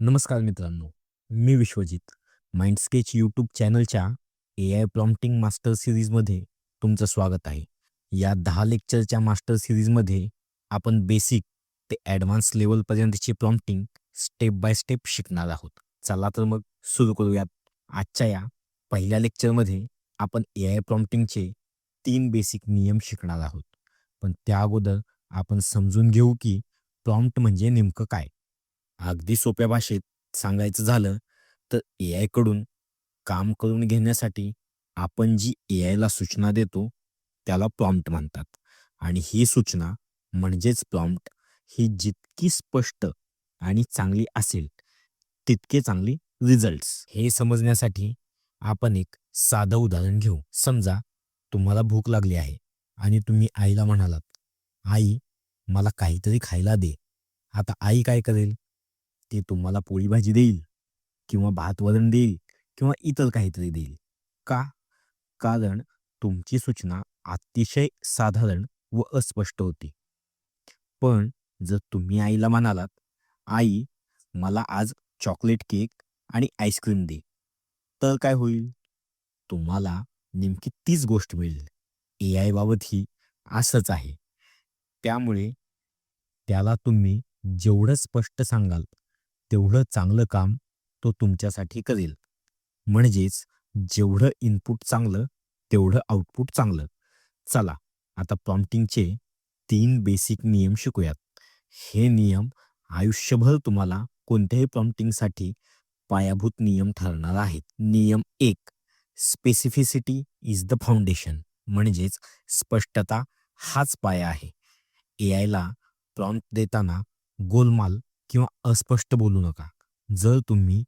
नमस्कार मित्रांनो, मी विश्वजित. माइंडस्केच यूट्यूब चॅनलच्या AI प्रॉम्प्टिंग मास्टर सीरीजमध्ये तुमचं स्वागत आहे. या 10 लेक्चरच्या मास्टर सीरीजमध्ये आपण बेसिक ते ॲडव्हान्स लेवलपर्यंतची प्रॉम्प्टिंग स्टेप बाय स्टेप शिकणार आहोत. चला तर मग सुरू करूयात. आजच्या या पहिल्या लेक्चरमध्ये आपण AI प्रॉम्प्टिंगचे 3 बेसिक नियम शिकणार आहोत. पण त्या अगोदर आपण समजून घेऊ की प्रॉम्प्ट म्हणजे नेमकं काय? अगदी सोप्या भाषेत सांगायचं झालं तर AI कडून काम करून घेण्यासाठी आपण जी AIला सूचना देतो त्याला प्रॉम्प्ट म्हणतात. आणि ही सूचना म्हणजेच प्रॉम्प्ट ही जितकी स्पष्ट आणि चांगली असेल तितके चांगली रिझल्ट्स. हे समजण्यासाठी आपण एक साधं उदाहरण घेऊ. समजा तुम्हाला भूक लागली आहे आणि तुम्ही आईला म्हणालात, "आई, मला काहीतरी खायला दे." आता आई काय करेल? ती तुम्हाला पोळी भाजी देईल किंवा भात वरण देईल किंवा इतर काहीतरी देईल. का? कारण तुमची सूचना अतिशय साधारण व अस्पष्ट होती. पण जर तुम्ही आईला म्हणालात, "आई, मला आज चॉकलेट केक आणि आईस्क्रीम दे." तर काय होईल? तुम्हाला नेमकी तीच गोष्ट मिळेल. AI बाबतही असंच आहे. त्यामुळे त्याला तुम्ही जेवढं स्पष्ट सांगाल, तेवढं चांगलं काम तो तुमच्यासाठी करेल. म्हणजेच जेवढं इनपुट चांगलं, तेवढं आउटपुट चांगलं. चला, आता प्रॉम्प्टिंगचे 3 बेसिक नियम शिकूयात. हे नियम आयुष्यभर तुम्हाला कोणत्याही प्रॉम्प्टिंगसाठी पायाभूत नियम ठरणार आहेत. नियम 1, स्पेसिफिसिटी इज द फाउंडेशन. म्हणजेच स्पष्टता हाच पाया आहे. AIला प्रॉम्प्ट देताना गोलमाल किंवा अस्पष्ट बोलू नका. जर तुम्ही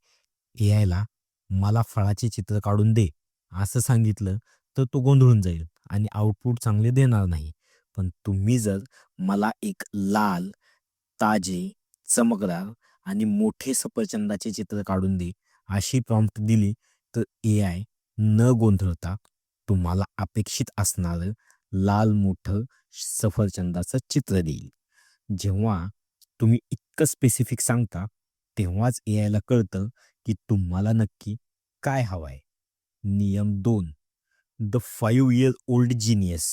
AIला मला फळाचे चित्र काढून दे असं सांगितलं तर तो गोंधळून जाईल आणि आउटपुट चांगले देणार नाही. पण तुम्ही जर मला एक लाल, ताजे, चमकदार आणि मोठे सफरचंदाचे चित्र काढून दे अशी प्रॉम्प्ट दिली तर AI न गोंधळता तुम्हाला अपेक्षित असणारं लाल मोठं सफरचंदाचं चित्र देईल. जेव्हा तुम्ही इतकं स्पेसिफिक सांगता तेव्हाच AIला कळतं की तुम्हाला नक्की काय हवं आहे. नियम 2, द 5 इयर ओल्ड जीनियस.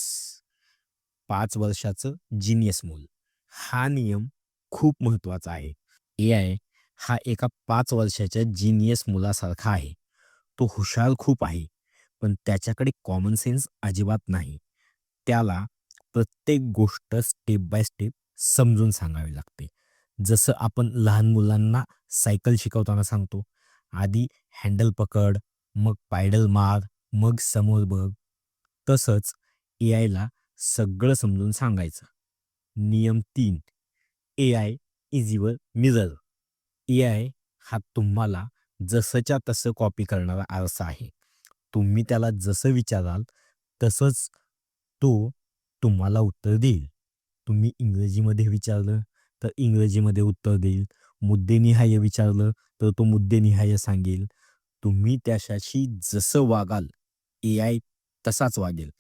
5 वर्षाचं जीनियस मूल. हा नियम खूप महत्त्वाचा आहे. AI हा एका 5 वर्षाच्या जीनियस मुलासारखा आहे. तो हुशार खूप आहे, पण त्याच्याकडे कॉमन सेन्स अजिबात नाही. त्याला प्रत्येक गोष्ट स्टेप बाय स्टेप समजून सांगावी लागते. जसं आपण लहान मुलांना सायकल शिकवताना सांगतो, आधी हँडल पकड, मग पायडल मार, मग समोर बघ. तसंच AIला सगळं समजून सांगायचं. नियम 3, AI is your mirror. AI हा तुम्हाला जसंच्या तसं कॉपी करणारा आरसा आहे. तुम्ही त्याला जसं विचाराल तसंच तो तुम्हाला उत्तर देईल. तुम्ही इंग्रजीमध्ये विचारलं तर इंग्रजीमध्ये उत्तर देईल. मुद्देनिहाय विचारलं तर तो मुद्देनिहाय सांगेल. तुम्ही त्याच्याशी जसं वागाल, AI तसाच वागेल.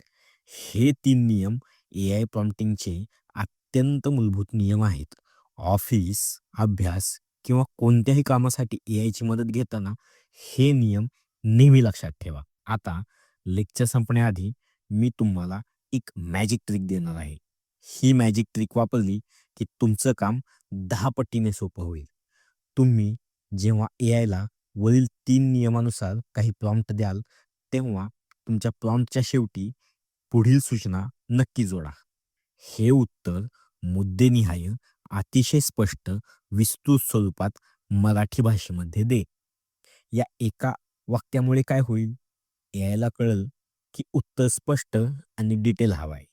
हे 3 नियम AI प्रॉम्प्टिंगचे अत्यंत मूलभूत नियम आहेत. ऑफिस, अभ्यास किंवा कोणत्याही कामासाठी AIची मदत घेताना हे नियम नेहमी लक्षात ठेवा. आता लेक्चर संपण्याआधी मी तुम्हाला एक मॅजिक ट्रिक देणार आहे. ही मॅजिक ट्रिक वापरली की तुमचं काम 10 पटीने सोपं होईल. तुम्ही जेव्हा AIला वरील 3 नियमानुसार काही प्रॉम्प्ट द्याल, तेव्हा तुमच्या प्रॉम्प्टच्या शेवटी पुढील सूचना नक्की जोडा. हे उत्तर मुद्देनिहाय, अतिशय स्पष्ट, विस्तृत स्वरूपात मराठी भाषेमध्ये दे. या एका वाक्यामुळे काय होईल? AIला कळेल की उत्तर स्पष्ट आणि डिटेल हवं आहे.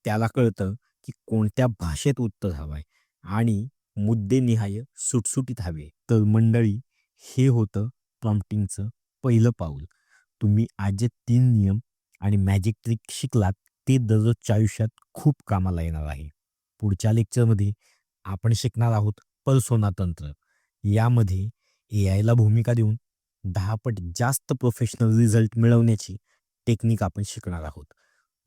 त्याला कळतं की कोणत्या भाषेत उत्तर हवं आहे आणि मुद्देनिहाय सुटसुटीत हवे. तर मंडळी, हे होतं प्रॉम्प्टिंगचं पहिलं पाऊल. तुम्ही आज जे 3 नियम आणि मॅजिक ट्रिक शिकलात ते दररोजच्या आयुष्यात खूप कामाला येणार आहे. पुढच्या लेक्चरमध्ये आपण शिकणार आहोत पर्सोना तंत्र. यामध्ये AIला भूमिका देऊन 10 पट जास्त प्रोफेशनल रिझल्ट मिळवण्याची टेक्निक आपण शिकणार आहोत.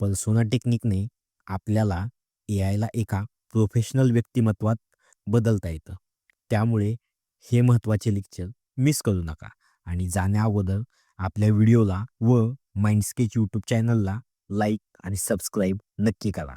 पर्सोना टेक्निकने आपल्याला AIला एका प्रोफेशनल व्यक्तिमत्वात बदलता येतं. त्यामुळे हे महत्त्वाचे लेक्चर मिस करू नका आणि जाण्या अगोदर आपल्या व्हिडिओला व माइंडस्केच यूट्यूब चॅनलला लाईक आणि सबस्क्राईब नक्की करा.